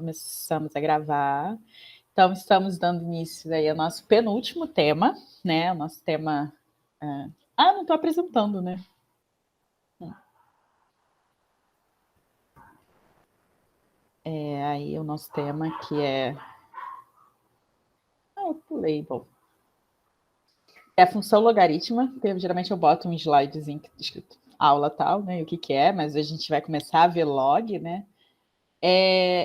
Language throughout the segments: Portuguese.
começamos a gravar. Então, estamos dando início aí ao nosso penúltimo tema, né? O nosso tema... não estou apresentando, né? Aí o nosso tema que é... eu pulei, bom. É a função logarítmica, que geralmente eu boto um slidezinho escrito aula tal, né? O que é, mas a gente vai começar a ver log, né?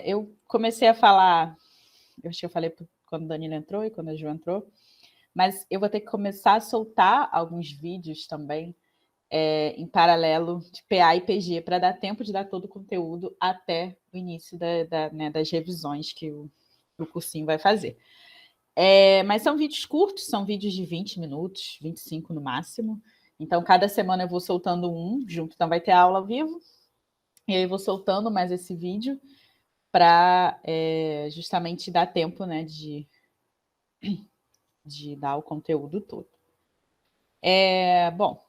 Eu comecei a falar... Eu acho que eu falei quando a Danila entrou e quando a Ju entrou, mas eu vou ter que começar a soltar alguns vídeos também em paralelo de PA e PG para dar tempo de dar todo o conteúdo até o início das revisões que o cursinho vai fazer. Mas são vídeos curtos, são vídeos de 20 minutos, 25 no máximo. Então, cada semana eu vou soltando um junto, então vai ter aula ao vivo, e aí eu vou soltando mais esse vídeo para justamente dar tempo, né, de dar o conteúdo todo. Bom,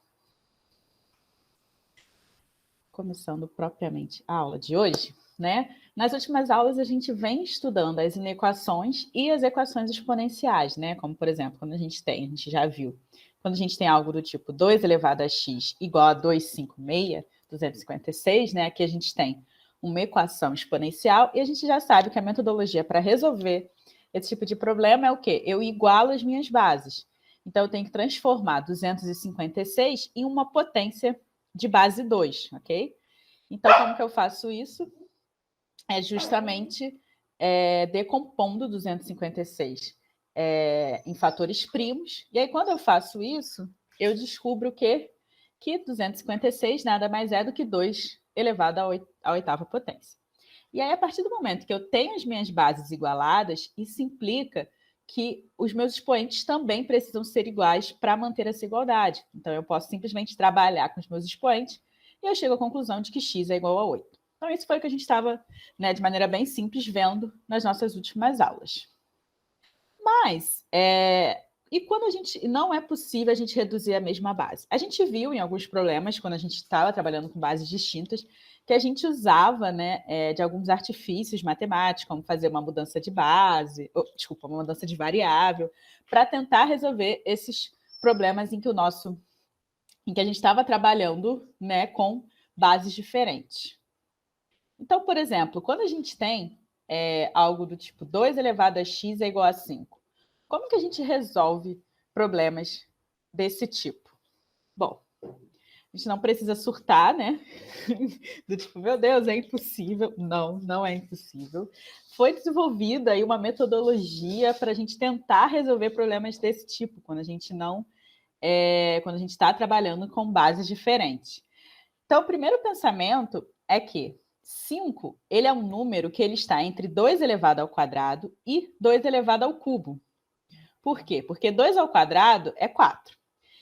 começando propriamente a aula de hoje, né? Nas últimas aulas a gente vem estudando as inequações e as equações exponenciais, né? Como, por exemplo, quando a gente já viu, quando a gente tem algo do tipo 2 elevado a x igual a 256, né? Aqui a gente tem uma equação exponencial e a gente já sabe que a metodologia para resolver esse tipo de problema é o quê? Eu igualo as minhas bases. Então, eu tenho que transformar 256 em uma potência de base 2, ok? Então, como que eu faço isso? É justamente decompondo 256 em fatores primos. E aí, quando eu faço isso, eu descubro que 256 nada mais é do que 2 elevado à oitava potência. E aí, a partir do momento que eu tenho as minhas bases igualadas, isso implica que os meus expoentes também precisam ser iguais para manter essa igualdade. Então, eu posso simplesmente trabalhar com os meus expoentes e eu chego à conclusão de que x é igual a 8. Então, isso foi o que a gente estava, né, de maneira bem simples, vendo nas nossas últimas aulas. Mas, e quando não é possível a gente reduzir a mesma base? A gente viu em alguns problemas, quando a gente estava trabalhando com bases distintas, que a gente usava, né, de alguns artifícios matemáticos, como fazer uma mudança de base, uma mudança de variável, para tentar resolver esses problemas em que a gente estava trabalhando, né, com bases diferentes. Então, por exemplo, quando a gente tem algo do tipo 2 elevado a x é igual a 5, como que a gente resolve problemas desse tipo? Bom, a gente não precisa surtar, né? Do tipo, meu Deus, é impossível. Não, não é impossível. Foi desenvolvida aí uma metodologia para a gente tentar resolver problemas desse tipo, quando a gente está trabalhando com bases diferentes. Então, o primeiro pensamento é que 5 ele é um número que ele está entre 2 elevado ao quadrado e 2 elevado ao cubo. Por quê? Porque 2 ao quadrado é 4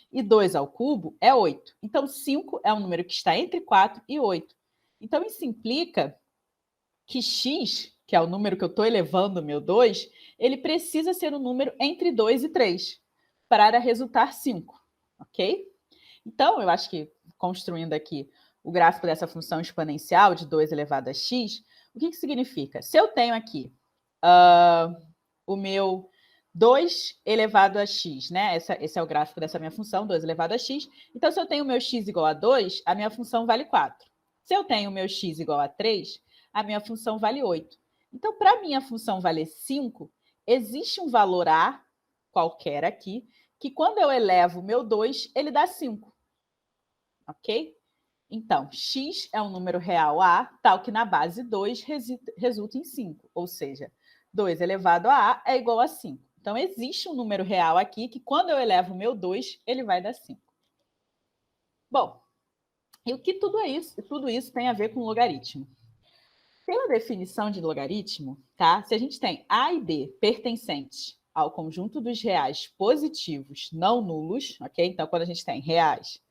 e 2 ao cubo é 8. Então, 5 é um número que está entre 4 e 8. Então, isso implica que x, que é o número que eu estou elevando o meu 2, ele precisa ser um número entre 2 e 3 para resultar 5, ok? Então, eu acho que, construindo aqui o gráfico dessa função exponencial de 2 elevado a x, o que significa? Se eu tenho aqui o meu 2 elevado a x, né? Esse é o gráfico dessa minha função, 2 elevado a x. Então, se eu tenho o meu x igual a 2, a minha função vale 4. Se eu tenho o meu x igual a 3, a minha função vale 8. Então, para a minha função valer 5, existe um valor a qualquer aqui, que quando eu elevo o meu 2, ele dá 5. Ok? Então, x é um número real a, tal que na base 2 resulta em 5. Ou seja, 2 elevado a é igual a 5. Então, existe um número real aqui que, quando eu elevo o meu 2, ele vai dar 5. Bom, e o que tudo isso tem a ver com logaritmo? Pela definição de logaritmo, tá? Se a gente tem a e b pertencentes ao conjunto dos reais positivos não nulos, ok? Então, quando a gente tem reais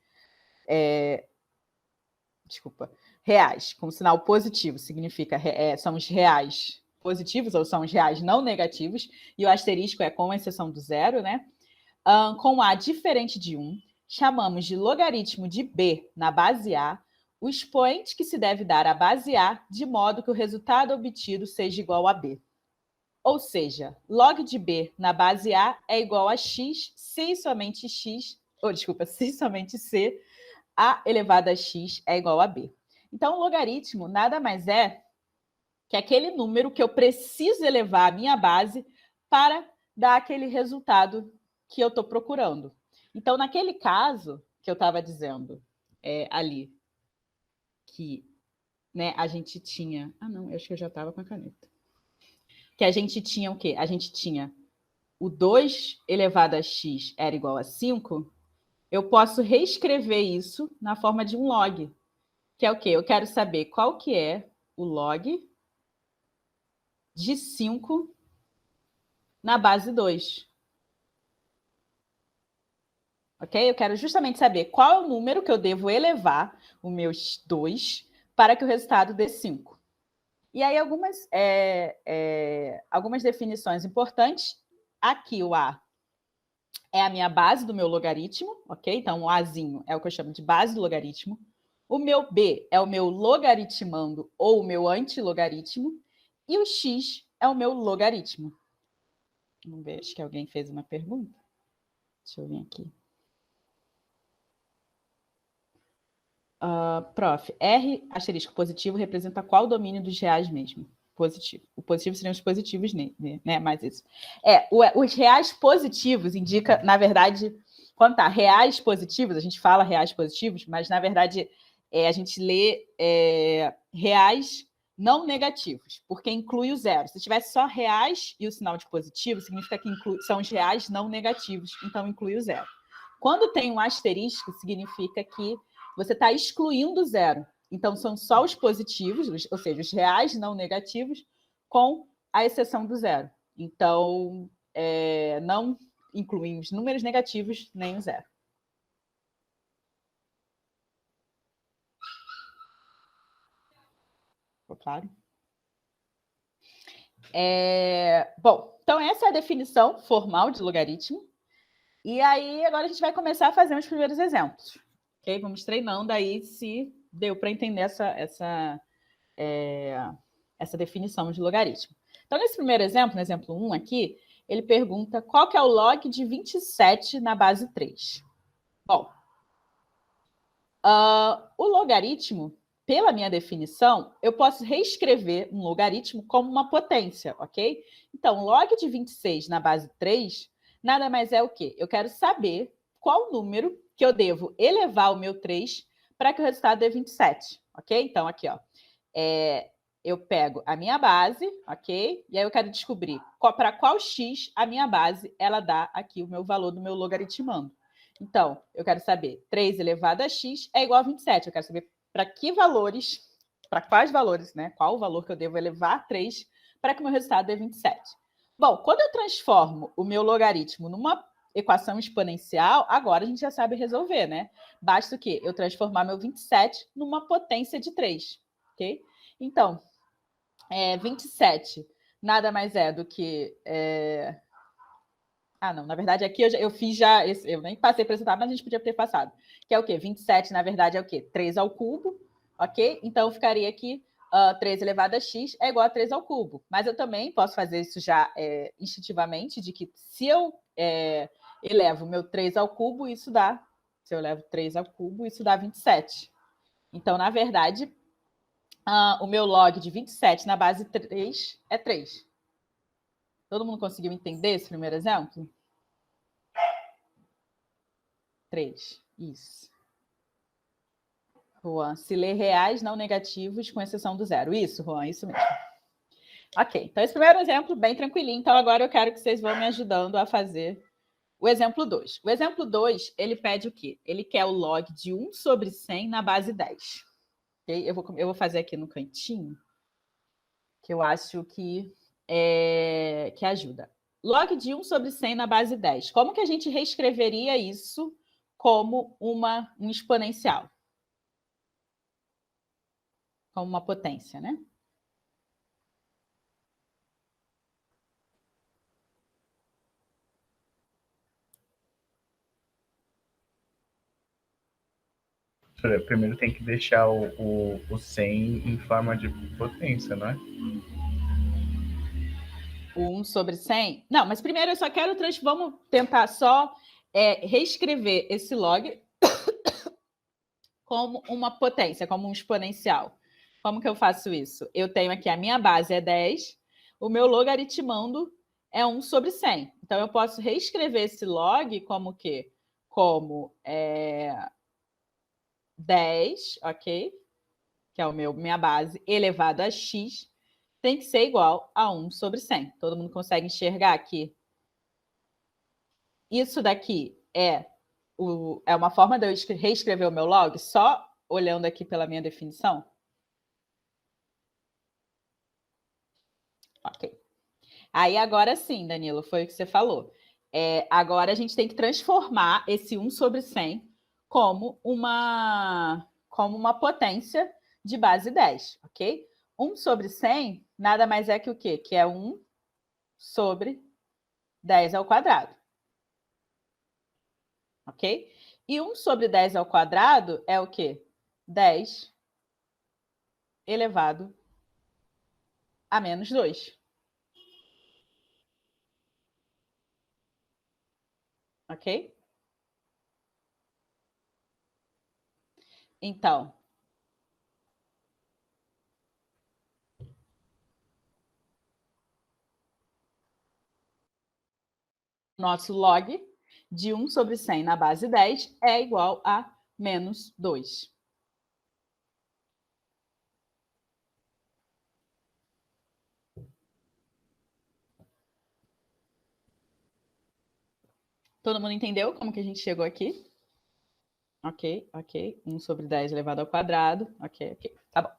com sinal positivo, significa são os reais positivos ou são os reais não negativos, e o asterisco é com exceção do zero, né? Com A diferente de 1, chamamos de logaritmo de B na base A o expoente que se deve dar à base A, de modo que o resultado obtido seja igual a B. Ou seja, log de B na base A é igual a x, se e somente x, se e somente c, a elevado a x é igual a b. Então, o logaritmo nada mais é que aquele número que eu preciso elevar à minha base para dar aquele resultado que eu estou procurando. Então, naquele caso que eu estava dizendo ali, que a gente tinha... Ah, não, eu acho que eu já estava com a caneta. Que a gente tinha o quê? A gente tinha o 2 elevado a x era igual a 5, eu posso reescrever isso na forma de um log, que é o quê? Eu quero saber qual que é o log de 5 na base 2. Ok? Eu quero justamente saber qual é o número que eu devo elevar o meu 2 para que o resultado dê 5. E aí, algumas definições importantes. Aqui, o A é a minha base do meu logaritmo, ok? Então, o Azinho é o que eu chamo de base do logaritmo. O meu B é o meu logaritmando ou o meu antilogaritmo. E o X é o meu logaritmo. Vamos ver, acho que alguém fez uma pergunta. Deixa eu vir aqui. Prof, R asterisco positivo representa qual domínio dos reais mesmo? Positivo. O positivo seriam os positivos, né? Mais isso. Os reais positivos indica, na verdade, quando tá reais positivos, a gente fala reais positivos, mas na verdade a gente lê reais não negativos, porque inclui o zero. Se tivesse só reais e o sinal de positivo, significa que são os reais não negativos, então inclui o zero. Quando tem um asterisco, significa que você está excluindo o zero. Então, são só os positivos, ou seja, os reais não negativos, com a exceção do zero. Então, não incluem os números negativos nem o zero. Ficou claro? Bom, então essa é a definição formal de logaritmo. E aí, agora a gente vai começar a fazer os primeiros exemplos. Okay? Vamos treinando aí se deu para entender essa definição de logaritmo. Então, nesse primeiro exemplo, no exemplo 1 aqui, ele pergunta qual que é o log de 27 na base 3. Bom, o logaritmo, pela minha definição, eu posso reescrever um logaritmo como uma potência, ok? Então, log de 26 na base 3, nada mais é o quê? Eu quero saber qual número que eu devo elevar o meu 3 para que o resultado dê 27, ok? Então, aqui, ó, eu pego a minha base, ok? E aí eu quero descobrir para qual x a minha base ela dá aqui o meu valor do meu logaritmando. Então, eu quero saber 3 elevado a x é igual a 27. Eu quero saber para que valores, para quais valores, né? Qual o valor que eu devo elevar 3 para que o meu resultado dê 27. Bom, quando eu transformo o meu logaritmo numa equação exponencial, agora a gente já sabe resolver, né? Basta o quê? Eu transformar meu 27 numa potência de 3, ok? Então, 27 nada mais é do que... Ah, não, na verdade aqui eu fiz já, eu nem passei para essa etapa, mas a gente podia ter passado. Que é o quê? 27, na verdade, é o quê? 3 ao cubo, ok? Então, ficaria aqui 3 elevado a x é igual a 3 ao cubo. Mas eu também posso fazer isso já instintivamente, de que se eu elevo meu 3 ao cubo, isso dá... Se eu levo 3 ao cubo, isso dá 27. Então, na verdade, o meu log de 27 na base 3 é 3. Todo mundo conseguiu entender esse primeiro exemplo? 3, isso. Juan, se lê reais não negativos, com exceção do zero. Isso, Juan, isso mesmo. Ok, então esse primeiro exemplo, bem tranquilinho. Então agora eu quero que vocês vão me ajudando a fazer o exemplo 2. O exemplo 2, ele pede o quê? Ele quer o log de 1 sobre 100 na base 10. Okay? Eu vou fazer aqui no cantinho, que eu acho que ajuda. Log de 1 sobre 100 na base 10. Como que a gente reescreveria isso como um exponencial? Como uma potência, né? Primeiro tem que deixar o 100 em forma de potência, não é? O 1 sobre 100? Não, mas primeiro eu só quero... Vamos tentar só reescrever esse log como uma potência, como um exponencial. Como que eu faço isso? Eu tenho aqui, a minha base é 10, o meu logaritmando é 1 sobre 100. Então, eu posso reescrever esse log como o quê? Como 10, ok? Que é minha base, elevado a x, tem que ser igual a 1 sobre 100. Todo mundo consegue enxergar aqui? Isso daqui é uma forma de eu reescrever o meu log só olhando aqui pela minha definição? Ok. Aí agora sim, Danilo, foi o que você falou. Agora a gente tem que transformar esse 1 sobre 100 como uma potência de base 10, ok? 1 sobre 100 nada mais é que o quê? Que é 1 sobre 10 ao quadrado. Ok? E 1 sobre 10 ao quadrado é o quê? 10 elevado a menos 2. Ok? Então, nosso log de 1 sobre 100 na base 10 é igual a menos 2. Todo mundo entendeu como que a gente chegou aqui? Ok, ok. 1 sobre 10 elevado ao quadrado. Ok, ok. Tá bom.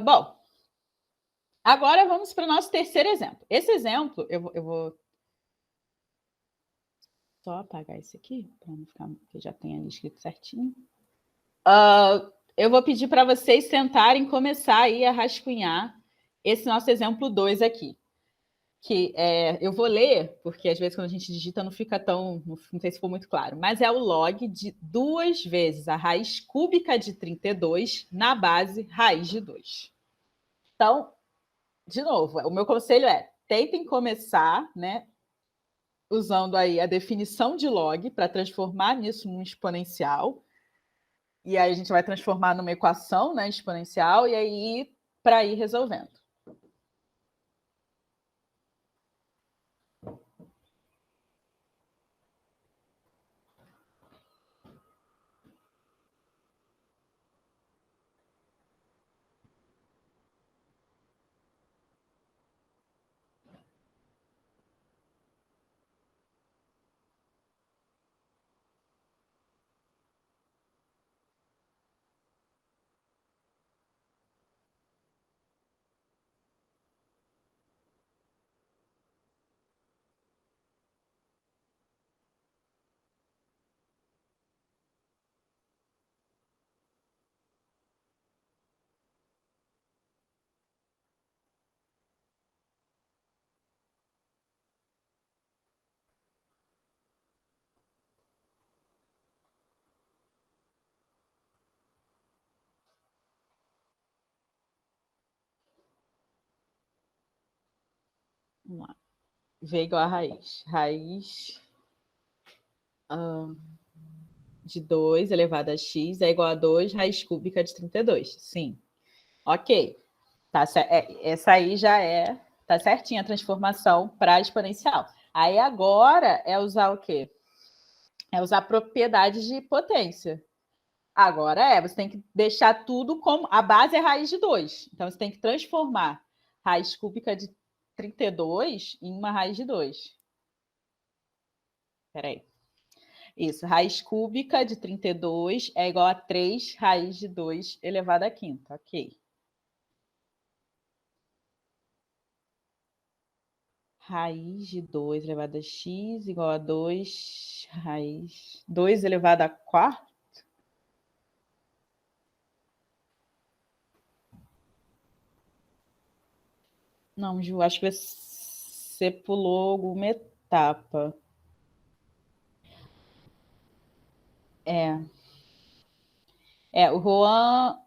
Bom, agora vamos para o nosso terceiro exemplo. Esse exemplo, eu vou só apagar esse aqui, para não ficar, porque já tem ali escrito certinho. Eu vou pedir para vocês tentarem começar aí a rascunhar esse nosso exemplo 2 aqui. Que eu vou ler, porque às vezes quando a gente digita não fica tão... Não sei se ficou muito claro, mas é o log de 2 vezes a raiz cúbica de 32 na base raiz de 2. Então, de novo, o meu conselho é tentem começar, né, usando aí a definição de log para transformar nisso num exponencial. E aí a gente vai transformar numa equação, né, exponencial, e aí para ir resolvendo. Vamos lá. V igual a raiz. Raiz de 2 elevado a x é igual a 2 raiz cúbica de 32. Sim. Ok. Tá, essa aí já tá certinha a transformação para exponencial. Aí agora é usar o quê? É usar propriedades de potência. Agora você tem que deixar tudo como... A base é raiz de 2. Então, você tem que transformar raiz cúbica de 32 em uma raiz de 2. Espera aí. Isso, raiz cúbica de 32 é igual a 3 raiz de 2 elevado à quinta. Ok. Raiz de 2 elevado a x igual a 2 raiz... 2 elevado a quarta? Não, Ju, acho que você pulou alguma etapa. O Juan...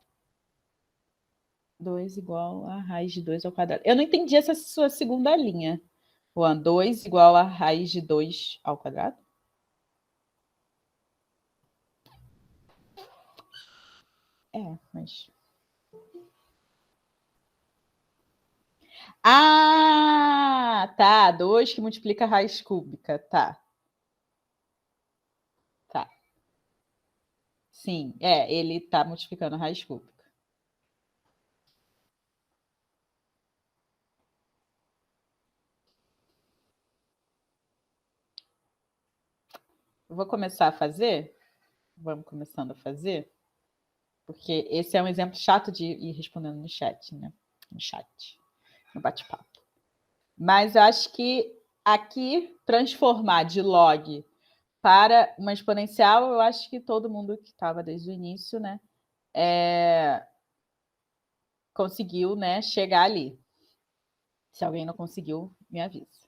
2 igual a raiz de 2 ao quadrado. Eu não entendi essa sua segunda linha. Juan, 2 igual a raiz de 2 ao quadrado? Mas... Ah, tá. 2 que multiplica a raiz cúbica. Tá. Sim, ele está multiplicando a raiz cúbica. Eu vou começar a fazer? Vamos começando a fazer? Porque esse é um exemplo chato de ir respondendo no chat, né? No chat, no bate-papo. Mas eu acho que aqui, transformar de log para uma exponencial, eu acho que todo mundo que estava desde o início, né? Conseguiu, né, chegar ali. Se alguém não conseguiu, me avisa.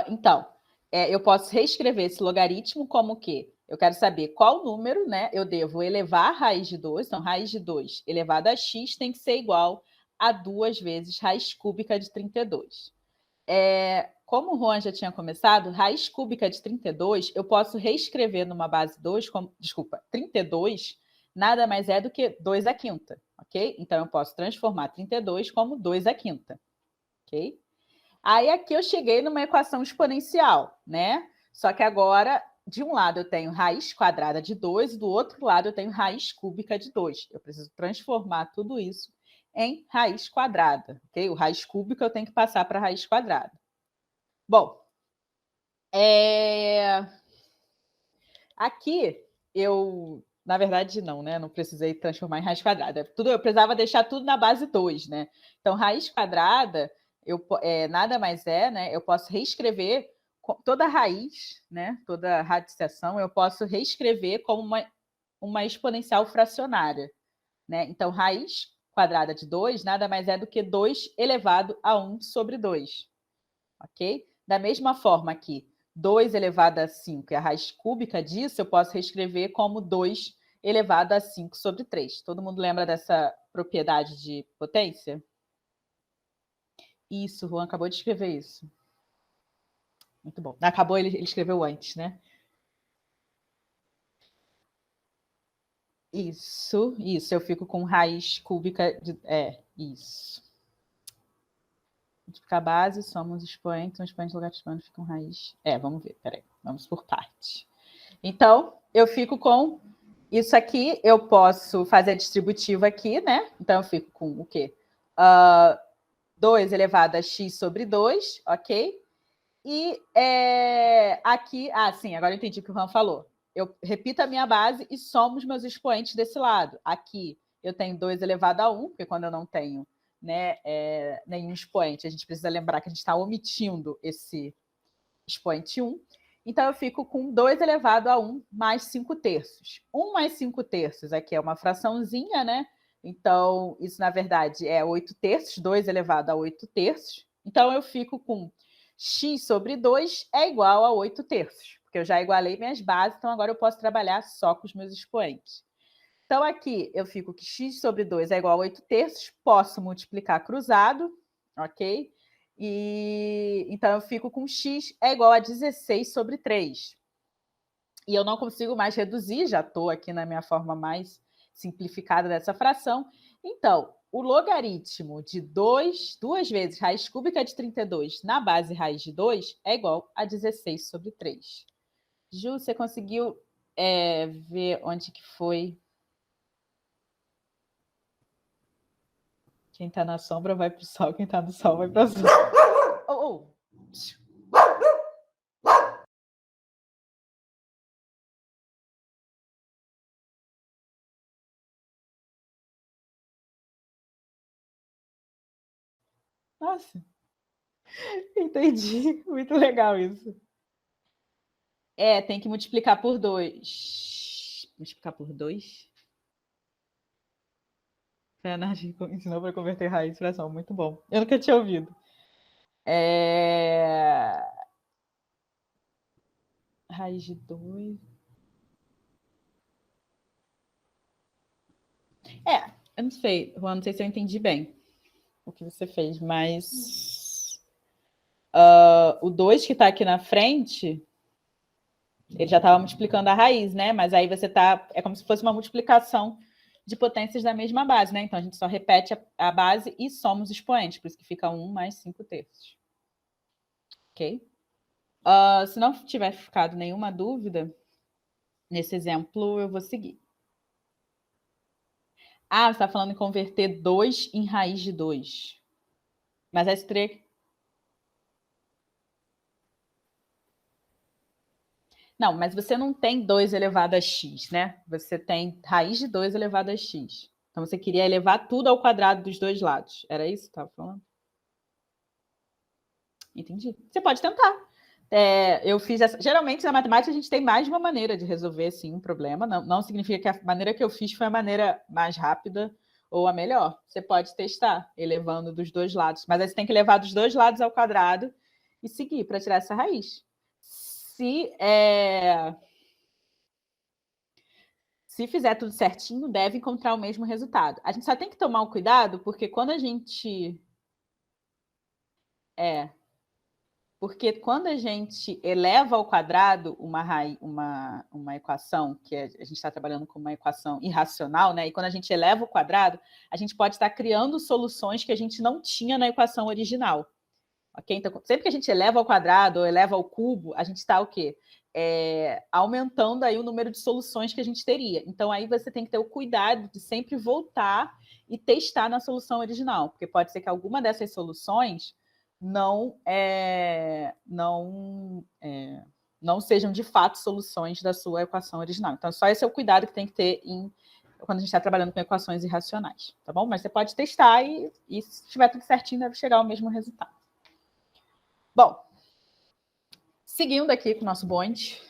Então, eu posso reescrever esse logaritmo como que eu quero saber qual número, né, eu devo elevar a raiz de 2. Então, raiz de 2 elevado a x tem que ser igual a 2 vezes raiz cúbica de 32. Como o Juan já tinha começado, raiz cúbica de 32, eu posso reescrever numa base 2, 32 nada mais é do que 2 à quinta, ok? Então, eu posso transformar 32 como 2 à quinta, ok? Aí aqui eu cheguei numa equação exponencial, né? Só que agora, de um lado eu tenho raiz quadrada de 2, do outro lado eu tenho raiz cúbica de 2. Eu preciso transformar tudo isso em raiz quadrada, ok? O raiz cúbica eu tenho que passar para a raiz quadrada. Bom, aqui eu, na verdade, não, né? Não precisei transformar em raiz quadrada. Eu precisava deixar tudo na base 2, né? Então, raiz quadrada, nada mais né? Eu posso reescrever toda a raiz, né? Toda a radiciação, eu posso reescrever como uma exponencial fracionária, né? Então, raiz quadrada de 2 nada mais é do que 2 elevado a 1 sobre 2, ok? Da mesma forma que 2 elevado a 5 é a raiz cúbica disso, eu posso reescrever como 2 elevado a 5 sobre 3. Todo mundo lembra dessa propriedade de potência? Isso, o Juan acabou de escrever isso. Muito bom. Acabou, ele escreveu antes, né? Isso. Eu fico com raiz cúbica de... isso. Multiplicar a base, somos expoentes, um expoente logaritmando fica com raiz... vamos ver, peraí. Vamos por parte. Então, eu fico com isso aqui, eu posso fazer a distributiva aqui, né? Então, eu fico com o quê? 2 elevado a x sobre 2, ok? E aqui... sim, agora eu entendi o que o Juan falou. Eu repito a minha base e somo os meus expoentes desse lado. Aqui eu tenho 2 elevado a 1, porque quando eu não tenho, né, nenhum expoente, a gente precisa lembrar que a gente está omitindo esse expoente 1. Então, eu fico com 2 elevado a 1 mais 5 terços. 1 mais 5 terços aqui é uma fraçãozinha, né? Então, isso, na verdade, é 8 terços, 2 elevado a 8 terços. Então, eu fico com x sobre 2 é igual a 8 terços, porque eu já igualei minhas bases, então agora eu posso trabalhar só com os meus expoentes. Então, aqui eu fico que x sobre 2 é igual a 8 terços, posso multiplicar cruzado, ok? Então, eu fico com x é igual a 16 sobre 3. E eu não consigo mais reduzir, já estou aqui na minha forma mais simplificada dessa fração. Então, o logaritmo de 2 vezes raiz cúbica de 32 na base raiz de 2 é igual a 16 sobre 3. Ju, você conseguiu ver onde que foi? Quem está na sombra vai para o sol, quem está no sol vai para a sombra. Oh. Nossa, entendi. Muito legal isso. Tem que multiplicar por 2. Multiplicar por 2? Fernandinho ensinou para converter raiz em fração. Muito bom. Eu nunca tinha ouvido. Raiz de 2. Eu não sei, Juan, não sei se eu entendi bem o que você fez, mas o 2 que está aqui na frente, ele já estava multiplicando a raiz, né? Mas aí você está... É como se fosse uma multiplicação de potências da mesma base, né? Então, a gente só repete a base e soma os expoentes, por isso que fica 1 mais 5/3. Ok? Se não tiver ficado nenhuma dúvida, nesse exemplo eu vou seguir. Você está falando em converter 2 em raiz de 2. Mas essa teria... Não, mas você não tem 2 elevado a x, né? Você tem raiz de 2 elevado a x. Então, você queria elevar tudo ao quadrado dos dois lados. Era isso que estava falando? Entendi. Você pode tentar. Eu fiz essa... Geralmente, na matemática, a gente tem mais de uma maneira de resolver, sim, um problema. Não significa que a maneira que eu fiz foi a maneira mais rápida ou a melhor. Você pode testar, elevando dos dois lados. Mas aí você tem que levar dos dois lados ao quadrado e seguir para tirar essa raiz. Se fizer tudo certinho, deve encontrar o mesmo resultado. A gente só tem que tomar um cuidado, porque quando a gente... Porque quando a gente eleva ao quadrado uma equação, que a gente está trabalhando com uma equação irracional, né? E quando a gente eleva ao quadrado, a gente pode estar criando soluções que a gente não tinha na equação original. Okay? Então, sempre que a gente eleva ao quadrado ou eleva ao cubo, a gente está o quê? Aumentando aí o número de soluções que a gente teria. Então, aí você tem que ter o cuidado de sempre voltar e testar na solução original, porque pode ser que alguma dessas soluções não sejam de fato soluções da sua equação original. Então, só esse é o cuidado que tem que ter quando a gente está trabalhando com equações irracionais, tá bom? Mas você pode testar e se estiver tudo certinho, deve chegar ao mesmo resultado. Bom, seguindo aqui com o nosso bonde,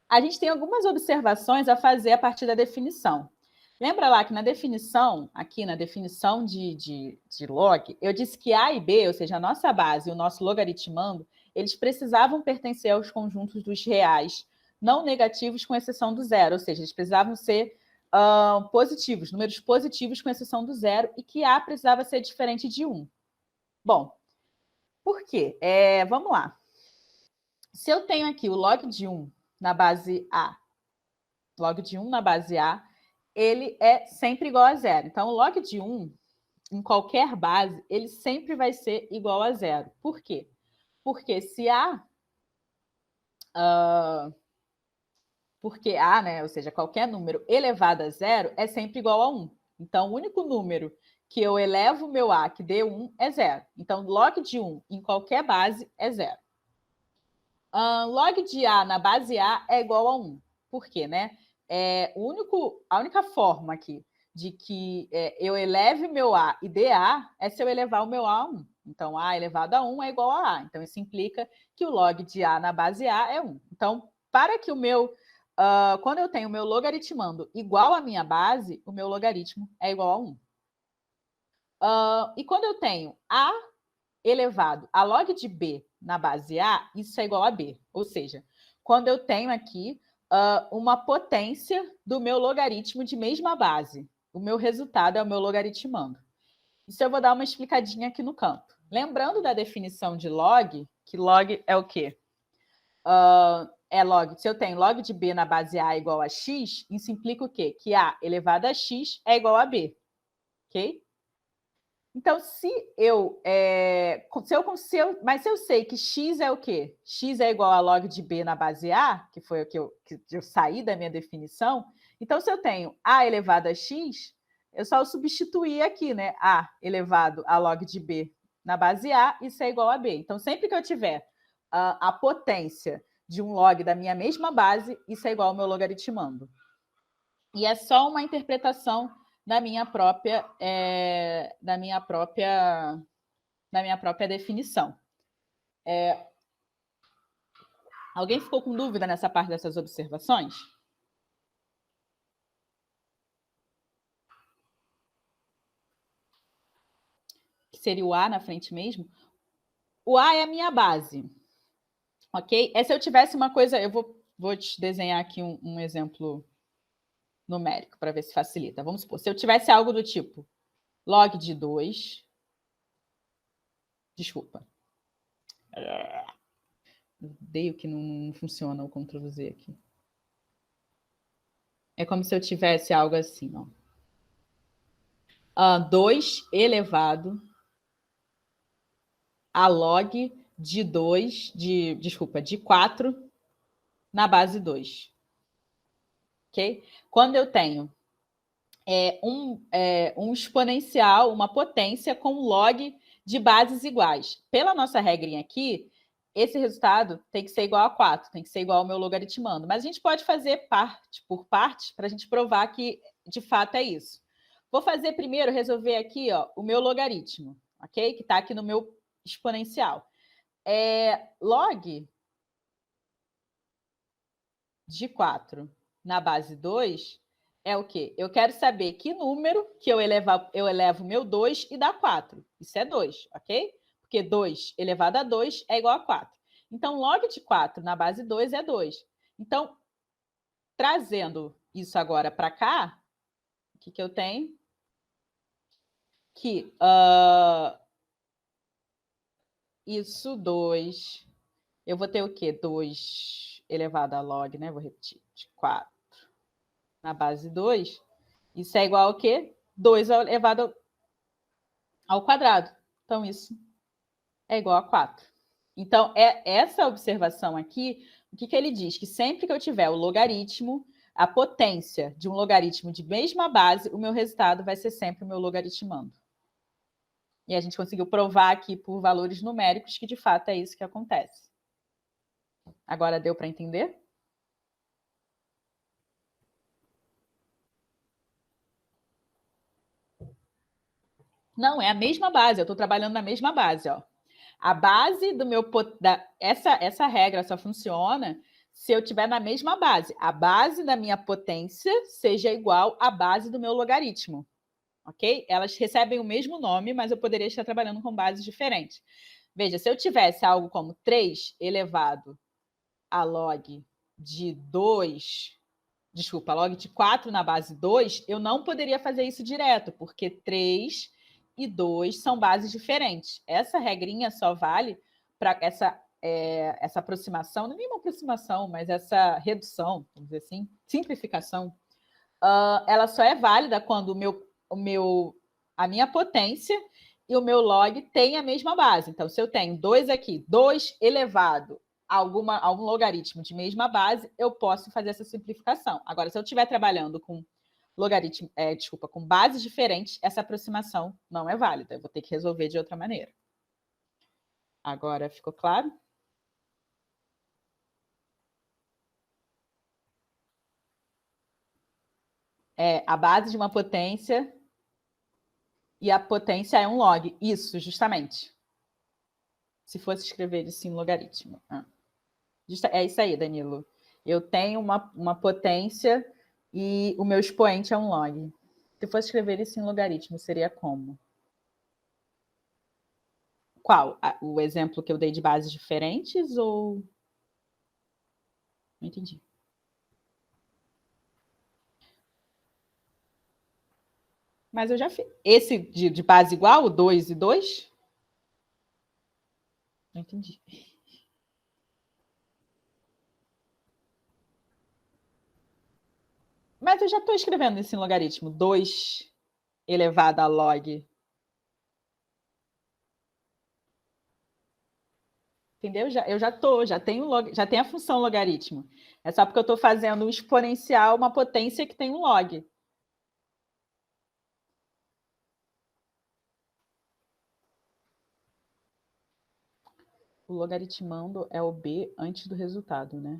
a gente tem algumas observações a fazer a partir da definição. Lembra lá que na definição, aqui na definição de log, eu disse que A e B, ou seja, a nossa base e o nosso logaritmando, eles precisavam pertencer aos conjuntos dos reais não negativos, com exceção do zero, ou seja, eles precisavam ser positivos, números positivos com exceção do zero, e que A precisava ser diferente de 1. Bom, por quê? Vamos lá. Se eu tenho aqui o log de 1 na base A, log de 1 na base A, ele é sempre igual a zero. Então, o log de 1, em qualquer base, ele sempre vai ser igual a zero. Por quê? Porque se A... porque A, né, ou seja, qualquer número elevado a zero é sempre igual a 1. Então, o único número que eu elevo o meu A que dê 1 é zero. Então, log de 1 em qualquer base é zero. Log de A na base A é igual a 1. Por quê, né? A única forma aqui de que eu eleve meu A e dê A é se eu elevar o meu A a 1. Então, A elevado a 1 é igual a A. Então, isso implica que o log de A na base A é 1. Então, para que o meu... quando eu tenho o meu logaritmando igual à minha base, o meu logaritmo é igual a 1. E quando eu tenho A elevado a log de B na base A, isso é igual a B. Ou seja, quando eu tenho aqui uma potência do meu logaritmo de mesma base, o meu resultado é o meu logaritmando. Isso eu vou dar uma explicadinha aqui no canto. Lembrando da definição de log, que log é o quê? Se eu tenho log de B na base A igual a x, isso implica o quê? Que A elevado a x é igual a B. Ok? Então, mas se eu sei que x é o quê? X é igual a log de B na base A, que foi o que eu saí da minha definição. Então, se eu tenho A elevado a x, eu só substituir aqui, né? A elevado a log de B na base A, isso é igual a B. Então, sempre que eu tiver a potência de um log da minha mesma base, isso é igual ao meu logaritmando. E é só uma interpretação da minha própria definição. Alguém ficou com dúvida nessa parte dessas observações? Que seria o A na frente mesmo? O A é a minha base. Ok? Se eu tivesse uma coisa... Eu vou te desenhar aqui um exemplo numérico, para ver se facilita. Vamos supor, se eu tivesse algo do tipo log de 2... Desculpa. Odeio que não funciona o Ctrl+Z aqui. É como se eu tivesse algo assim, ó. 2 elevado a log de 2, de 4 na base 2. Ok? Quando eu tenho um exponencial, uma potência com log de bases iguais. Pela nossa regrinha aqui, esse resultado tem que ser igual a 4, tem que ser igual ao meu logaritmando. Mas a gente pode fazer parte por parte para a gente provar que, de fato, é isso. Vou fazer primeiro, resolver aqui o meu logaritmo, ok? Que está aqui no meu exponencial. Log de 4 na base 2 é o quê? Eu quero saber que número que eu elevo meu 2 e dá 4. Isso é 2, ok? Porque 2 elevado a 2 é igual a 4. Então, log de 4 na base 2 é 2. Então, trazendo isso agora para cá, o que eu tenho? Que isso 2... Eu vou ter o quê? 2 elevado a log, né? Vou repetir. De 4 na base 2. Isso é igual ao quê? 2 elevado ao quadrado. Então, isso é igual a 4. Então, essa observação aqui, o que ele diz? Que sempre que eu tiver o logaritmo, a potência de um logaritmo de mesma base, o meu resultado vai ser sempre o meu logaritmando. E a gente conseguiu provar aqui por valores numéricos que, de fato, é isso que acontece. Agora deu para entender? Não, é a mesma base. Eu estou trabalhando na mesma base, ó. A base do meu... Essa regra só funciona se eu tiver na mesma base. A base da minha potência seja igual à base do meu logaritmo. Ok? Elas recebem o mesmo nome, mas eu poderia estar trabalhando com bases diferentes. Veja, se eu tivesse algo como 3 elevado a log de 2... Desculpa, log de 4 na base 2, eu não poderia fazer isso direto, porque 3 e 2 são bases diferentes. Essa regrinha só vale para essa aproximação, não é nenhuma aproximação, mas essa redução, vamos dizer assim, simplificação, ela só é válida quando a minha potência e o meu log têm a mesma base. Então, se eu tenho 2 aqui, 2 elevado a algum logaritmo de mesma base, eu posso fazer essa simplificação. Agora, se eu estiver trabalhando com com bases diferentes, essa aproximação não é válida. Eu vou ter que resolver de outra maneira. Agora, ficou claro? A base de uma potência e a potência é um log. Isso, justamente. Se fosse escrever isso em logaritmo. É isso aí, Danilo. Eu tenho uma potência e o meu expoente é um log. Se fosse escrever isso em logaritmo, seria como? Qual? O exemplo que eu dei de bases diferentes ou... Não entendi. Mas eu já fiz. Esse de base igual, o 2 e 2? Não entendi. Mas eu já estou escrevendo isso em logaritmo. 2 elevado a log. Entendeu? Já tenho a função logaritmo. É só porque eu estou fazendo um exponencial, uma potência que tem um log. O logaritmando é o B antes do resultado, né?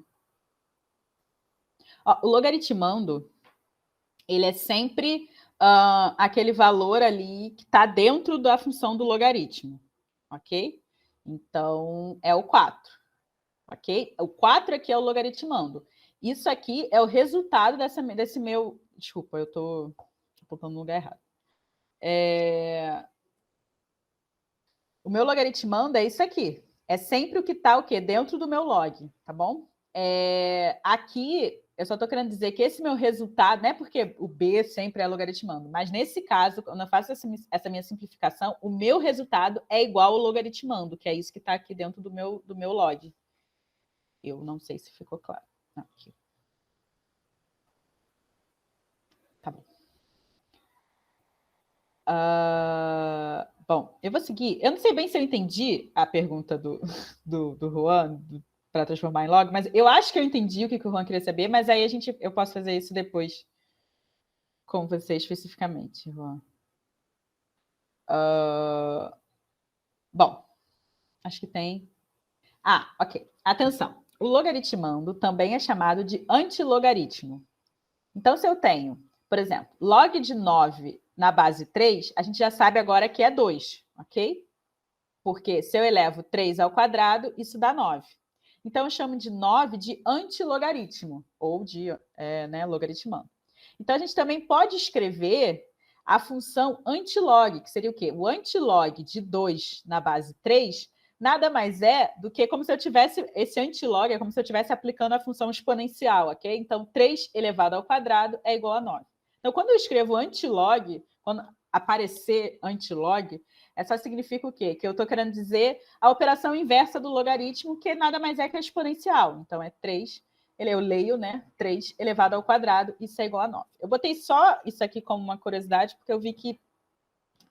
O logaritmando, ele é sempre aquele valor ali que está dentro da função do logaritmo, ok? Então, é o 4, ok? O 4 aqui é o logaritmando. Isso aqui é o resultado desse meu... Desculpa, eu estou apontando no lugar errado. O meu logaritmando é isso aqui. É sempre o que está o quê? Dentro do meu log, tá bom? Aqui, Eu só estou querendo dizer que esse meu resultado, não é porque o B sempre é logaritmando, mas nesse caso, quando eu faço essa minha simplificação, o meu resultado é igual ao logaritmando, que é isso que está aqui dentro do meu log. Eu não sei se ficou claro. Aqui. Tá bom. Bom, eu vou seguir. Eu não sei bem se eu entendi a pergunta do Juan para transformar em log, mas eu acho que eu entendi o que o Juan queria saber, mas aí eu posso fazer isso depois com você especificamente, Juan. Bom, acho que tem. Ok. Atenção. O logaritmando também é chamado de antilogaritmo. Então, se eu tenho, por exemplo, log de 9 na base 3, a gente já sabe agora que é 2, ok? Porque se eu elevo 3 ao quadrado, isso dá 9. Então, eu chamo de 9 de antilogaritmo, ou de logaritmando. Então, a gente também pode escrever a função antilog, que seria o quê? O antilog de 2 na base 3 nada mais é do que como se eu tivesse, esse antilog é como se eu estivesse aplicando a função exponencial, ok? Então, 3 elevado ao quadrado é igual a 9. Então, quando eu escrevo antilog, quando aparecer antilog, só significa o quê? Que eu estou querendo dizer a operação inversa do logaritmo, que nada mais é que a exponencial. Então, é 3, eu leio, né? 3 elevado ao quadrado, isso é igual a 9. Eu botei só isso aqui como uma curiosidade, porque eu vi que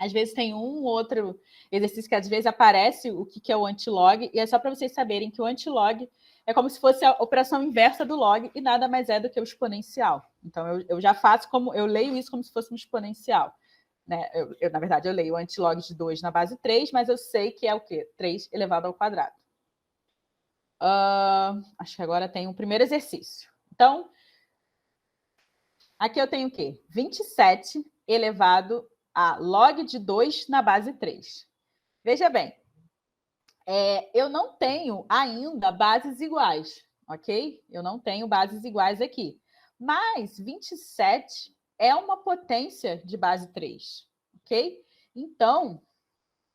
às vezes tem um ou outro exercício que às vezes aparece o que é o antilog, e é só para vocês saberem que o antilog é como se fosse a operação inversa do log e nada mais é do que o exponencial. Então, eu já faço como, eu leio isso como se fosse um exponencial. Né? Na verdade, eu leio o antilog de 2 na base 3, mas eu sei que é o quê? 3 elevado ao quadrado. Acho que agora tem um primeiro exercício. Então, aqui eu tenho o quê? 27 elevado a log de 2 na base 3. Veja bem, eu não tenho ainda bases iguais, ok? Eu não tenho bases iguais aqui. Mas 27 é uma potência de base 3, ok? Então,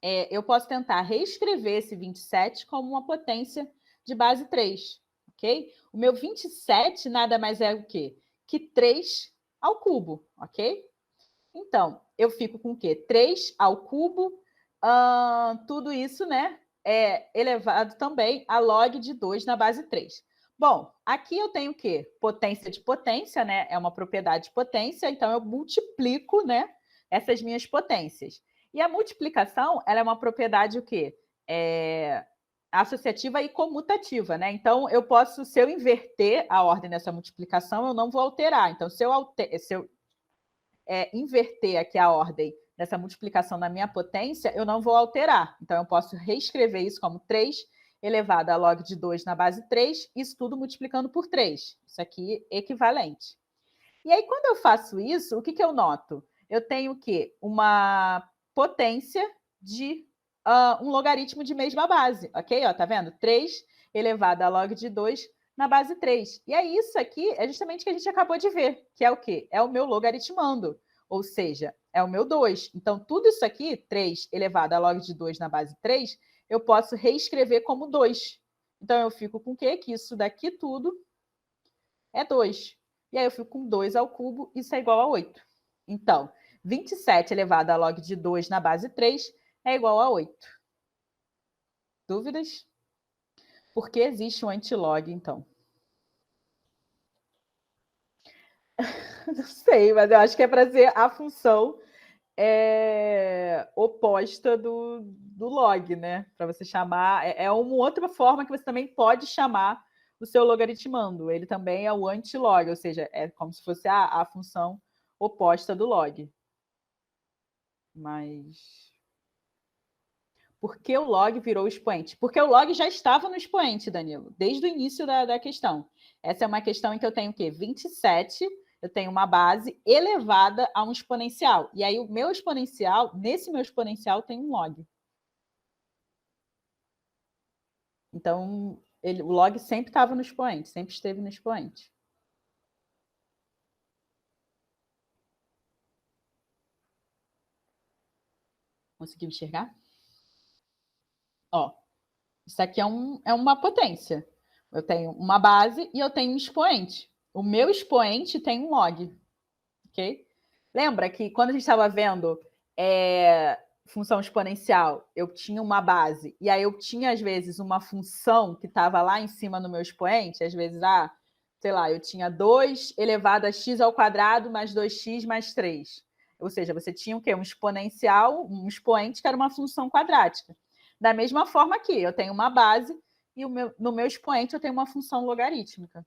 eu posso tentar reescrever esse 27 como uma potência de base 3, ok? O meu 27 nada mais é o quê? Que 3 ao cubo, ok? Então, eu fico com o quê? 3 ao cubo, tudo isso, né? É elevado também a log de 2 na base 3. Bom, aqui eu tenho o quê? Potência de potência, né? É uma propriedade de potência, então eu multiplico, né? Essas minhas potências. E a multiplicação, ela é uma propriedade o quê? Associativa e comutativa, né? Então, eu posso, se eu inverter a ordem dessa multiplicação, eu não vou alterar. Então, se eu inverter aqui a ordem dessa multiplicação na minha potência, eu não vou alterar. Então, eu posso reescrever isso como 3 elevado a log de 2 na base 3, isso tudo multiplicando por 3. Isso aqui é equivalente. E aí, quando eu faço isso, o que eu noto? Eu tenho o quê? Uma potência de um logaritmo de mesma base, ok? Ó, tá vendo? 3 elevado a log de 2 na base 3. E aí, isso aqui é justamente o que a gente acabou de ver, que é o quê? É o meu logaritmando, ou seja, é o meu 2. Então, tudo isso aqui, 3 elevado a log de 2 na base 3, eu posso reescrever como 2. Então, eu fico com o quê? Que isso daqui tudo é 2. E aí eu fico com 2 ao cubo, isso é igual a 8. Então, 27 elevado a log de 2 na base 3 é igual a 8. Dúvidas? Por que existe um antilog, então? Não sei, mas eu acho que é para ser a função oposta do log, né? Para você chamar... É uma outra forma que você também pode chamar o seu logaritmando. Ele também é o antilog, ou seja, é como se fosse a função oposta do log. Mas... por que o log virou expoente? Porque o log já estava no expoente, Danilo, desde o início da questão. Essa é uma questão em que eu tenho o quê? 27, eu tenho uma base elevada a um exponencial. E aí o meu exponencial, nesse meu exponencial tem um log. Então, o log sempre estava no expoente, sempre esteve no expoente. Conseguiu enxergar? Ó, isso aqui é uma potência. Eu tenho uma base e eu tenho um expoente. o meu expoente tem um log, ok? Lembra que quando a gente estava vendo função exponencial, eu tinha uma base, e aí eu tinha, às vezes, uma função que estava lá em cima no meu expoente, às vezes, sei lá, eu tinha 2 elevado a x ao quadrado mais 2x mais 3. Ou seja, você tinha o quê? Um exponencial, um expoente que era uma função quadrática. Da mesma forma aqui, eu tenho uma base e no meu expoente eu tenho uma função logarítmica.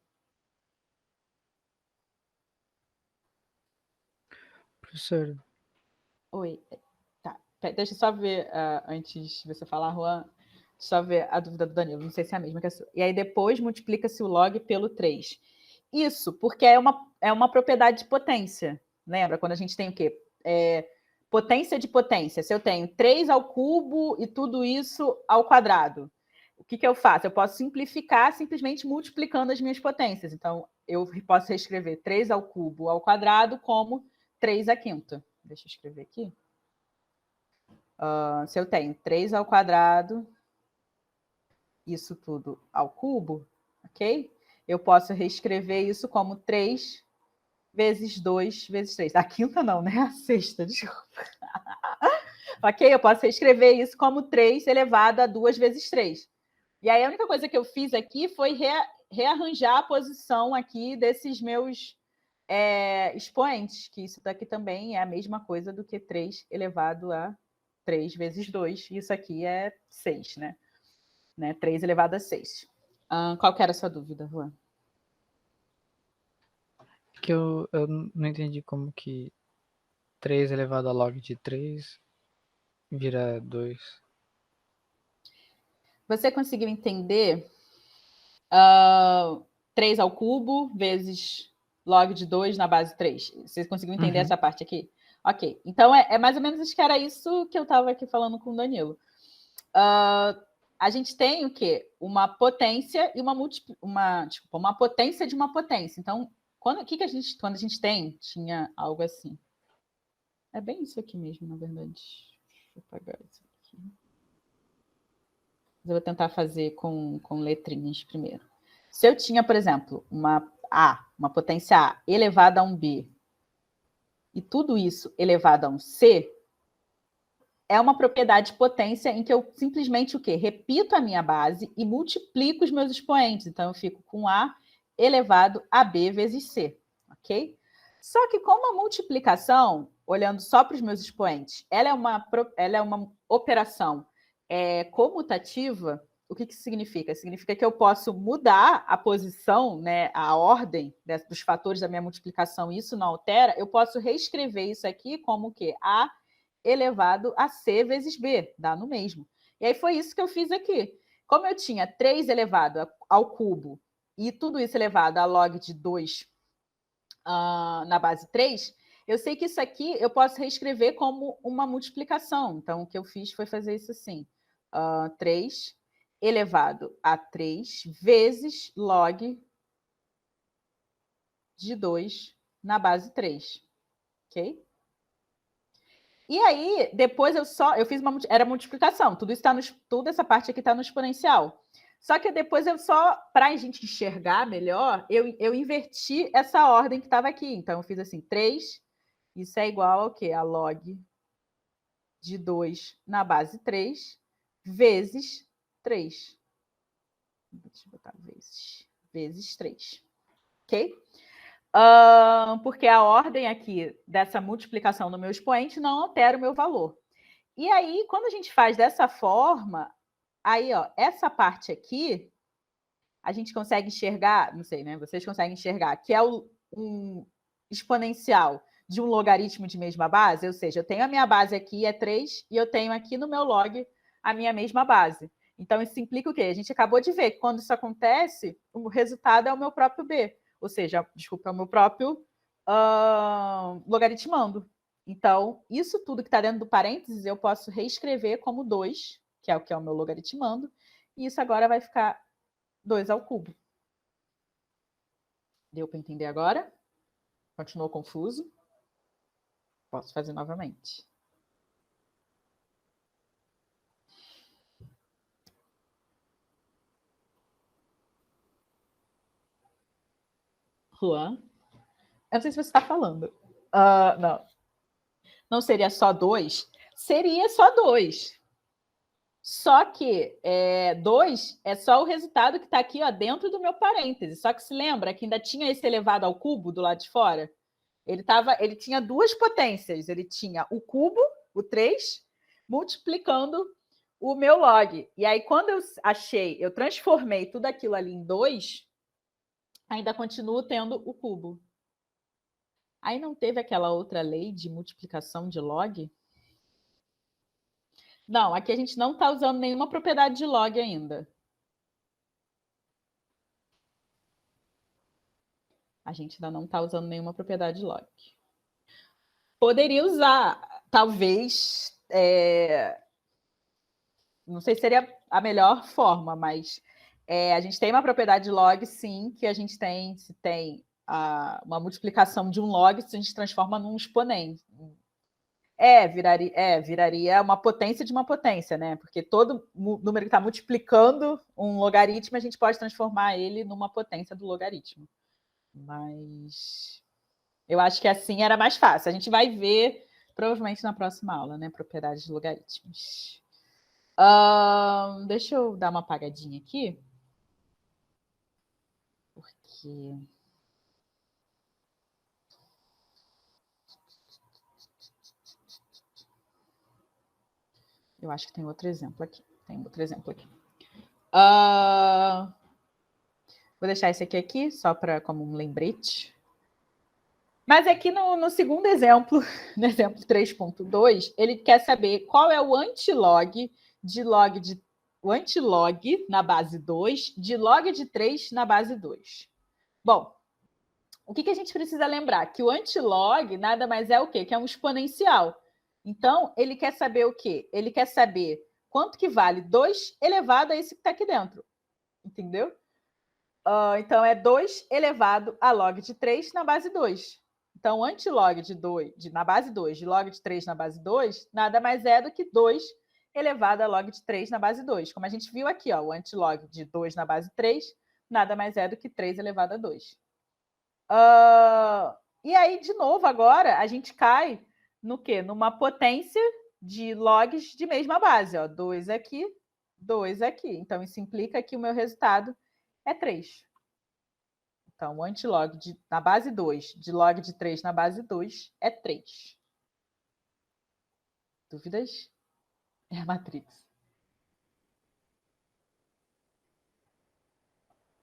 Professor. Oi. Tá. Deixa eu só ver, antes de você falar, Juan, só ver a dúvida do Danilo, não sei se é a mesma que a sua. E aí depois multiplica-se o log pelo 3. Isso, porque é uma propriedade de potência. Lembra? Quando a gente tem o quê? Potência de potência. Se eu tenho 3 ao cubo e tudo isso ao quadrado, o que eu faço? Eu posso simplificar simplesmente multiplicando as minhas potências. Então, eu posso reescrever 3 ao cubo ao quadrado como 3 à quinta. Deixa eu escrever aqui. Se eu tenho 3 ao quadrado, isso tudo ao cubo, ok? Eu posso reescrever isso como 3 vezes 2 vezes 3. A quinta não, né? A sexta, desculpa. Ok? Eu posso reescrever isso como 3 elevado a 2 vezes 3. E aí a única coisa que eu fiz aqui foi rearranjar a posição aqui desses meus expoentes, que isso daqui também é a mesma coisa do que 3 elevado a 3 vezes 2. Isso aqui é 6, né? 3 elevado a 6. Qual que era a sua dúvida, Juan? Que eu não entendi como que 3 elevado a log de 3 vira 2. Você conseguiu entender 3 ao cubo vezes log de 2 na base 3? Você conseguiu entender essa parte aqui? Ok. Então, é mais ou menos, acho que era isso que eu estava aqui falando com o Danilo. A gente tem o quê? Uma potência e uma potência de uma potência. Então, quando a gente tinha algo assim. É bem isso aqui mesmo, na verdade. Deixa eu apagar isso aqui. Eu vou tentar fazer com letrinhas primeiro. Se eu tinha, por exemplo, uma potência A elevada a um B, e tudo isso elevado a um C, é uma propriedade de potência em que eu simplesmente o quê? Repito a minha base e multiplico os meus expoentes. Então, eu fico com A elevado a B vezes C, ok? Só que como a multiplicação, olhando só para os meus expoentes, ela é uma operação comutativa. O que isso significa? Significa que eu posso mudar a posição, né, a ordem dos fatores da minha multiplicação, isso não altera. Eu posso reescrever isso aqui como o quê? A elevado a C vezes B, dá no mesmo. E aí foi isso que eu fiz aqui. Como eu tinha 3 elevado ao cubo e tudo isso elevado a log de 2 na base 3, eu sei que isso aqui eu posso reescrever como uma multiplicação. Então, o que eu fiz foi fazer isso assim. 3 elevado a 3 vezes log de 2 na base 3. Ok? E aí, depois eu fiz era multiplicação. Tudo essa parte aqui está no exponencial. Só que depois para a gente enxergar melhor, eu inverti essa ordem que estava aqui. Então, eu fiz assim, 3, isso é igual ao quê? A log de 2 na base 3, vezes 3. Deixa eu botar vezes 3. Ok? Porque a ordem aqui dessa multiplicação no meu expoente não altera o meu valor. E aí, quando a gente faz dessa forma, aí, ó, essa parte aqui, a gente consegue enxergar, não sei, né? Vocês conseguem enxergar que é um exponencial de um logaritmo de mesma base, ou seja, eu tenho a minha base aqui, é 3, e eu tenho aqui no meu log a minha mesma base. Então, isso implica o quê? A gente acabou de ver que quando isso acontece, o resultado é o meu próprio B. Ou seja, desculpa, é o meu próprio logaritmando. Então, isso tudo que está dentro do parênteses, eu posso reescrever como 2, que é o meu logaritmando, e isso agora vai ficar 2 ao cubo. Deu para entender agora? Continuou confuso? Posso fazer novamente. Juan? Eu não sei se você está falando. Não. Não seria só 2? Seria só 2. Só que 2 é só o resultado que está aqui, ó, dentro do meu parêntese. Só que se lembra que ainda tinha esse elevado ao cubo do lado de fora? Ele tinha duas potências. Ele tinha o cubo, o 3, multiplicando o meu log. E aí, quando eu transformei tudo aquilo ali em 2, ainda continuo tendo o cubo. Aí não teve aquela outra lei de multiplicação de log? Não, aqui a gente não está usando nenhuma propriedade de log ainda. A gente ainda não está usando nenhuma propriedade de log. Poderia usar, talvez, não sei se seria a melhor forma, mas a gente tem uma propriedade de log, sim, que a gente tem, se tem uma multiplicação de um log, se a gente transforma num exponente. Viraria uma potência de uma potência, né? Porque todo número que está multiplicando um logaritmo, a gente pode transformar ele numa potência do logaritmo. Mas eu acho que assim era mais fácil. A gente vai ver, provavelmente, na próxima aula, né? Propriedades de logaritmos. Deixa eu dar uma apagadinha aqui. Porque... eu acho que tem outro exemplo aqui. Vou deixar esse aqui só como um lembrete. Mas aqui no segundo exemplo, no exemplo 3.2, ele quer saber qual é o antilog o antilog na base 2 de log de 3 na base 2. Bom, o que a gente precisa lembrar? Que o antilog nada mais é o quê? Que é um exponencial. Então, ele quer saber o quê? Ele quer saber quanto que vale 2 elevado a esse que está aqui dentro. Entendeu? Então, é 2 elevado a log de 3 na base 2. Então, o antilog na base 2 de log de 3 na base 2 nada mais é do que 2 elevado a log de 3 na base 2. Como a gente viu aqui, ó, o antilog de 2 na base 3 nada mais é do que 3 elevado a 2. E aí, de novo, agora, a gente cai no quê? Numa potência de logs de mesma base. Ó, 2 aqui, 2 aqui. Então, isso implica que o meu resultado é 3. Então, o antilog na base 2 de log de 3 na base 2 é 3. Dúvidas? É a matrix.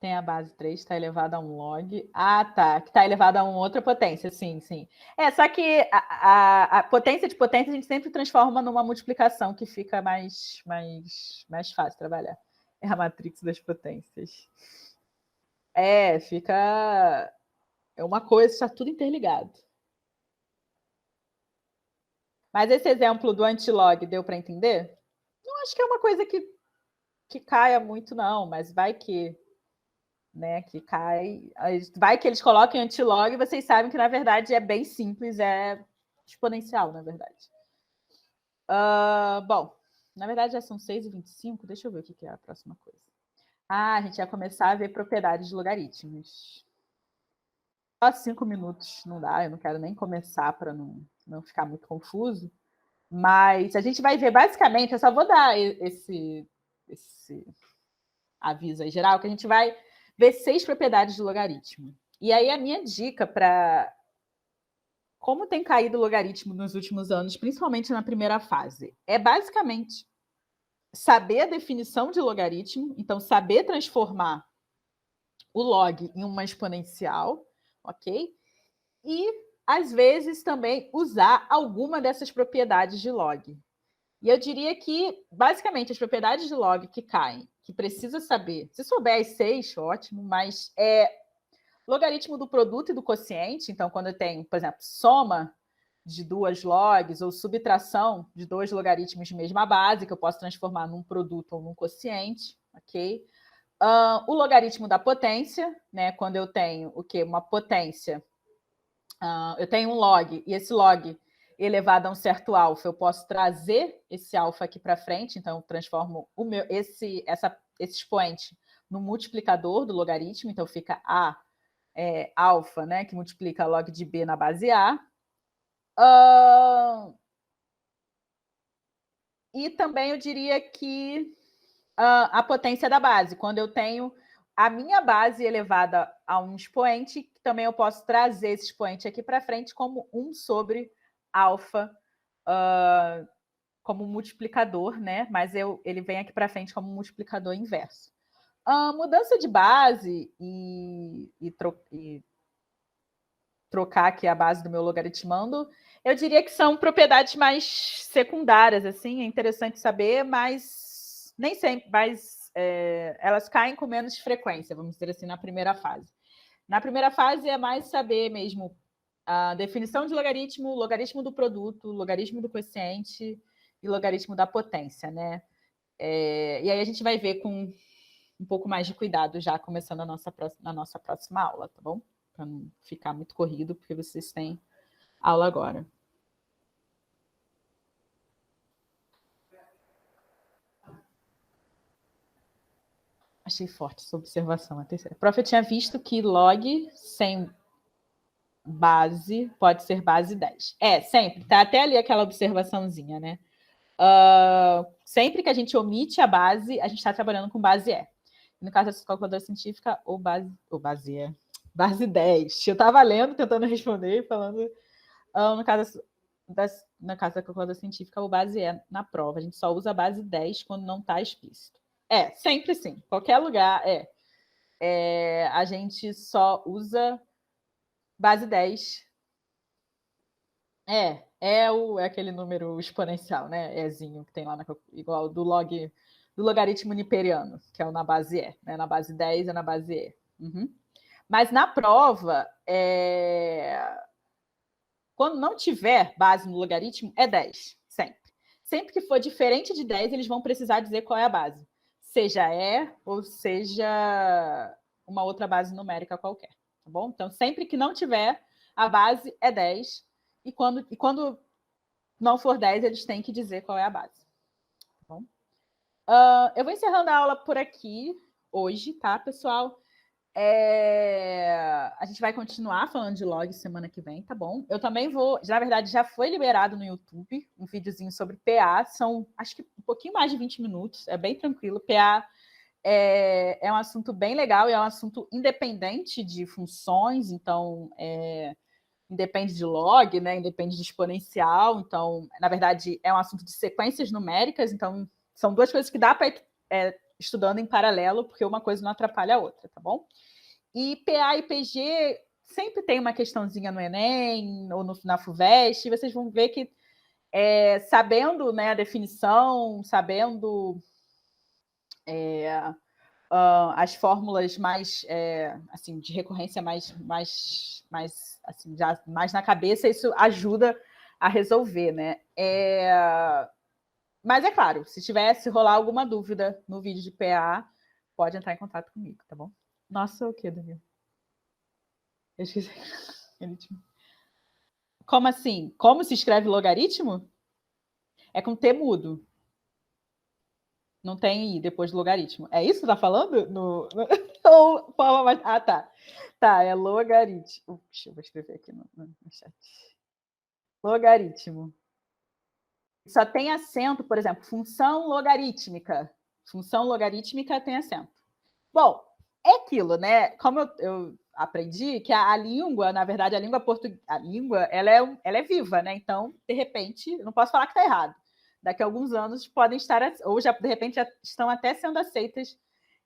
Tem a base 3, está elevada a um log. Ah, tá. Que está elevada a uma outra potência. Sim, sim. Só que a potência de potência a gente sempre transforma numa multiplicação que fica mais fácil trabalhar. É a matrix das potências. Fica... é uma coisa, está tudo interligado. Mas esse exemplo do antilog deu para entender? Não acho que é uma coisa que caia muito, não, mas vai que, né, que cai. Vai que eles coloquem antilog e vocês sabem que, na verdade, é bem simples, é exponencial, na verdade. Bom, na verdade já são 6h25, deixa eu ver o que é a próxima coisa. A gente vai começar a ver propriedades de logaritmos. Só 5 minutos não dá, eu não quero nem começar para não ficar muito confuso. Mas a gente vai ver, basicamente, eu só vou dar esse aviso aí geral, que a gente vai ver 6 propriedades de logaritmo. E aí a minha dica para como tem caído o logaritmo nos últimos anos, principalmente na primeira fase, é basicamente saber a definição de logaritmo, então saber transformar o log em uma exponencial, ok? E, às vezes, também usar alguma dessas propriedades de log. E eu diria que, basicamente, as propriedades de log que caem, que precisa saber, se souber as 6, ótimo, mas logaritmo do produto e do quociente, então, quando eu tenho, por exemplo, soma de 2 logs ou subtração de 2 logaritmos de mesma base, que eu posso transformar num produto ou num quociente, ok? O logaritmo da potência, né? Quando eu tenho o quê? Uma potência. Eu tenho um log, e esse log elevado a um certo alfa, eu posso trazer esse alfa aqui para frente, então eu transformo esse expoente no multiplicador do logaritmo, então fica A alfa, né, que multiplica log de B na base A. E também eu diria que a potência da base, quando eu tenho a minha base elevada a um expoente, também eu posso trazer esse expoente aqui para frente como 1 sobre alfa, como multiplicador, né? Mas ele vem aqui para frente como multiplicador inverso. Mudança de base e trocar aqui a base do meu logaritmando, eu diria que são propriedades mais secundárias, assim, é interessante saber, mas nem sempre, mas elas caem com menos frequência, vamos dizer assim, na primeira fase. Na primeira fase é mais saber mesmo a definição de logaritmo, logaritmo do produto, logaritmo do quociente e logaritmo da potência, né? E aí a gente vai ver com um pouco mais de cuidado já começando na nossa próxima aula, tá bom? Para não ficar muito corrido, porque vocês têm aula agora. Achei forte essa observação, a terceira. Prof, eu tinha visto que log sem base pode ser base 10. Sempre. Tá até ali aquela observaçãozinha, né? Sempre que a gente omite a base, a gente está trabalhando com base E. No caso da calculadora científica, ou base E. Base 10. Eu estava lendo, tentando responder, falando... no caso da calculadora científica, o base E na prova. A gente só usa a base 10 quando não está explícito. Sempre sim. Qualquer lugar a gente só usa base 10. É aquele número exponencial, né? Ezinho que tem lá, igual do logaritmo niperiano, que é o na base E. Né? Na base 10 é na base E. Uhum. Mas na prova, quando não tiver base no logaritmo, é 10, sempre. Sempre que for diferente de 10, eles vão precisar dizer qual é a base. Seja ou seja uma outra base numérica qualquer. Tá bom? Então, sempre que não tiver, a base é 10. E quando não for 10, eles têm que dizer qual é a base. Tá bom? Eu vou encerrando a aula por aqui hoje, tá, pessoal? A gente vai continuar falando de log semana que vem, tá bom? Eu também vou, na verdade, já foi liberado no YouTube um videozinho sobre PA, são acho que um pouquinho mais de 20 minutos, é bem tranquilo. PA é um assunto bem legal e é um assunto independente de funções, então independe de log, né? Independe de exponencial, então, na verdade, é um assunto de sequências numéricas, então são duas coisas que dá para ir estudando em paralelo, porque uma coisa não atrapalha a outra, tá bom? E PA e PG sempre tem uma questãozinha no Enem ou na FUVEST, e vocês vão ver que sabendo, né, a definição, sabendo as fórmulas mais assim, de recorrência mais assim, já mais na cabeça, isso ajuda a resolver, né? Mas é claro, se rolar alguma dúvida no vídeo de PA, pode entrar em contato comigo, tá bom? Nossa, o que, Daniel? Eu esqueci. Como assim? Como se escreve logaritmo? É com T mudo. Não tem I depois do logaritmo. É isso que você tá falando? Ou forma mais... Ah, tá. Tá, é logaritmo. Puxa, eu vou escrever aqui no chat. Logaritmo. Só tem acento, por exemplo, função logarítmica. Função logarítmica tem acento. Bom, é aquilo, né? Como eu aprendi que a língua, na verdade, a língua ela é viva, né? Então, de repente, eu não posso falar que está errado. Daqui a alguns anos podem estar, ou já de repente já estão até sendo aceitas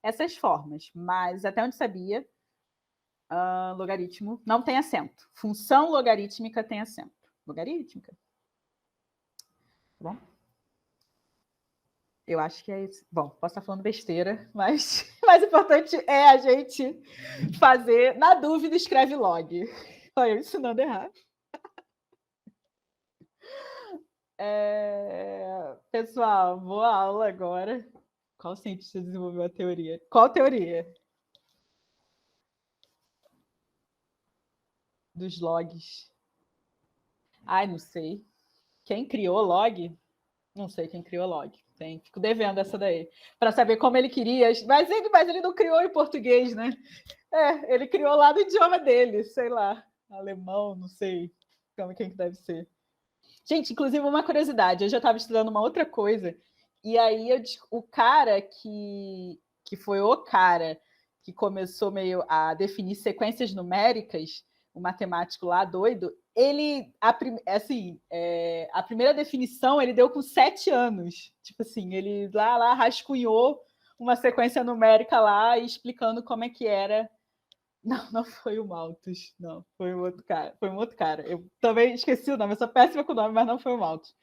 essas formas. Mas até onde sabia, logaritmo não tem acento. Função logarítmica tem acento. Logarítmica. Tá bom? Eu acho que é isso. Bom, posso estar falando besteira, mas o mais importante é a gente fazer. Na dúvida, escreve log. Olha, eu ensinando errado. Pessoal, boa aula agora. Qual cientista desenvolveu a teoria? Qual teoria? Dos logs. Ai, não sei. Quem criou log? Não sei quem criou log. Fico devendo essa daí. Para saber como ele queria. Mas ele não criou em português, né? Ele criou lá no idioma dele, sei lá. Alemão, não sei quem que deve ser. Gente, inclusive, uma curiosidade. Eu já estava estudando uma outra coisa. E aí, o cara que foi o cara que começou meio a definir sequências numéricas, o matemático lá doido, ele, a primeira definição ele deu com 7 anos. Tipo assim, ele lá rascunhou uma sequência numérica lá, explicando como é que era. Não foi o Malthus, não, foi um outro cara. Eu também esqueci o nome, eu sou péssima com o nome, mas não foi o Malthus.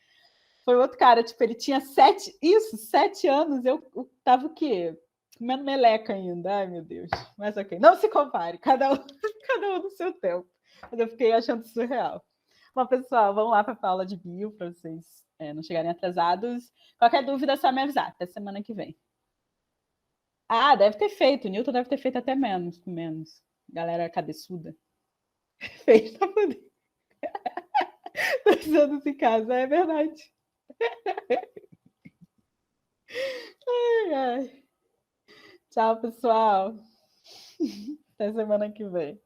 Foi outro cara, tipo, ele tinha 7 anos, eu tava o quê? Comendo meleca ainda, ai meu Deus. Mas ok, não se compare, cada um no seu tempo. Mas eu fiquei achando surreal. Bom, pessoal, vamos lá para a aula de bio, para vocês não chegarem atrasados. Qualquer dúvida é só me avisar, até semana que vem. Ah, deve ter feito, o Newton deve ter feito até menos. Galera cabeçuda. Fez pra poder. 2 anos em casa, é verdade. Ai. Tchau, pessoal. Até semana que vem.